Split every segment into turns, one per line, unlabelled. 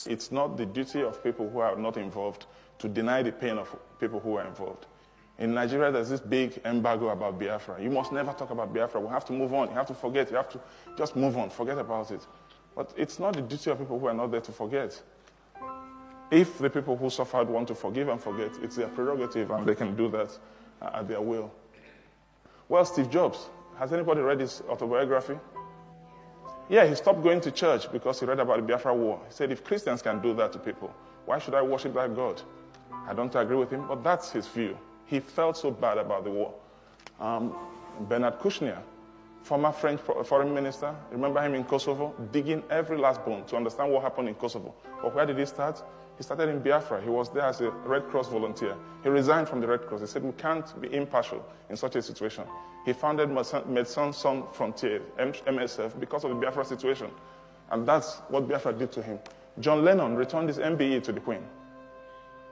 It's not the duty of people who are not involved to deny the pain of people who are involved. In Nigeria, there's this big embargo about Biafra. You must never talk about Biafra. We have to move on. You have to forget. You have to just move on. Forget about it. But it's not the duty of people who are not there to forget. If the people who suffered want to forgive and forget, it's their prerogative, and they can do that at their will. Well, Steve Jobs, has anybody read his autobiography? Yeah, he stopped going to church because he read about the Biafra War. He said, if Christians can do that to people, why should I worship that God? I don't agree with him, but that's his view. He felt so bad about the war. Bernard Kouchner, former French foreign minister, remember him in Kosovo, digging every last bone to understand what happened in Kosovo. But where did he start? He started in Biafra. He was there as a Red Cross volunteer. He resigned from the Red Cross. He said, we can't be impartial in such a situation. He founded Médecins Sans Frontières, MSF, because of the Biafra situation. And that's what Biafra did to him. John Lennon returned his MBE to the Queen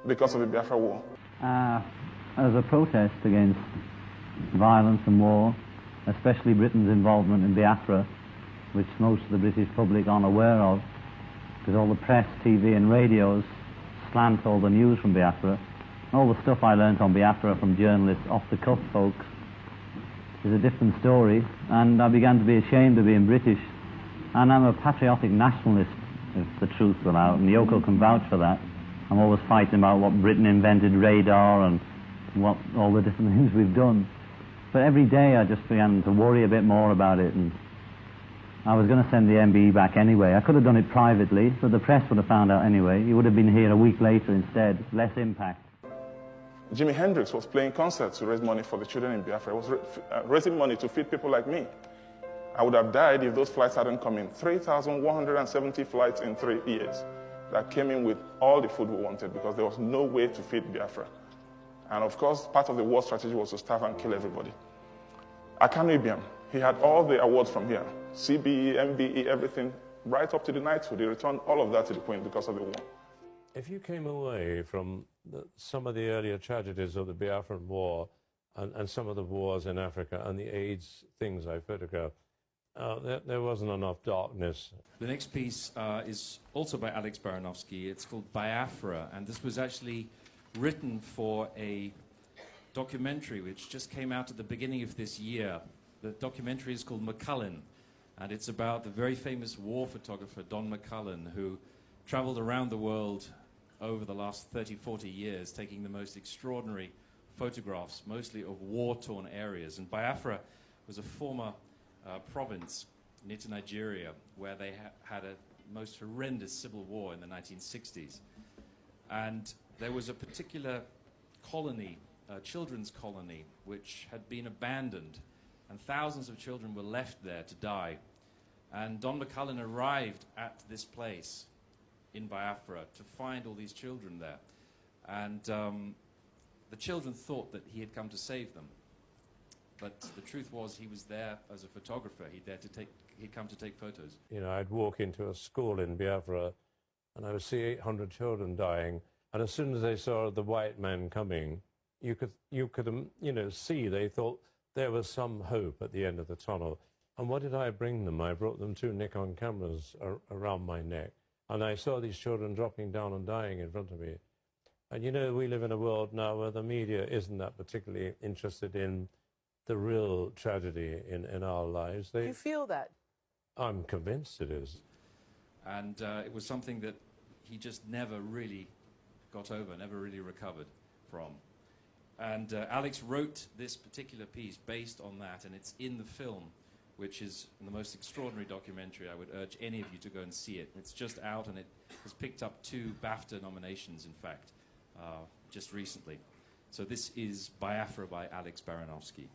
because of the Biafra war.
As a protest against violence and war, especially Britain's involvement in Biafra, which most of the British public aren't aware of, because all the press, TV and radios slant all the news from Biafra. All the stuff I learnt on Biafra from journalists, off-the-cuff folks, is a different story, and I began to be ashamed of being British. And I'm a patriotic nationalist, if the truth will out, and Yoko can vouch for that. I'm always fighting about what Britain invented, radar, and what all the different things we've done. But every day I just began to worry a bit more about it, and I was going to send the MBE back anyway. I could have done it privately, but the press would have found out anyway. He would have been here a week later instead, less impact.
Jimi Hendrix was playing concerts to raise money for the children in Biafra. He was raising money to feed people like me. I would have died if those flights hadn't come in. 3,170 flights in 3 years that came in with all the food we wanted because there was no way to feed Biafra. And of course, part of the war strategy was to starve and kill everybody. Akanu Ibiam, he had all the awards from here. CBE, MBE, everything, right up to the knighthood. He returned all of that to the Queen because of the war.
If you came away from some of the earlier tragedies of the Biafran War and some of the wars in Africa and the AIDS things I photographed, there wasn't enough darkness.
The next piece is also by Alex Baranovsky. It's called Biafra, and this was actually written for a documentary which just came out at the beginning of this year. The documentary is called McCullin, and it's about the very famous war photographer Don McCullin, who traveled around the world over the last 30, 40 years, taking the most extraordinary photographs, mostly of war-torn areas. And Biafra was a former province near to Nigeria, where they had a most horrendous civil war in the 1960s. And there was a particular colony, children's colony, which had been abandoned, and thousands of children were left there to die. And Don McCullin arrived at this place in Biafra to find all these children there. And the children thought that he had come to save them. But the truth was he was there as a photographer. He'd come to take photos.
You know, I'd walk into a school in Biafra and I would see 800 children dying. And as soon as they saw the white man coming, you could see they thought there was some hope at the end of the tunnel. And what did I bring them? I brought them 2 Nikon cameras around my neck. And I saw these children dropping down and dying in front of me. And you know, we live in a world now where the media isn't that particularly interested in the real tragedy in our lives.
You feel that?
I'm convinced it is.
And it was something that he just never really got over, never really recovered from. And Alex wrote this particular piece based on that, and it's in the film, which is the most extraordinary documentary. I would urge any of you to go and see it. It's just out, and it has picked up 2 BAFTA nominations, in fact, just recently. So this is Biafra by Alex Baranovsky.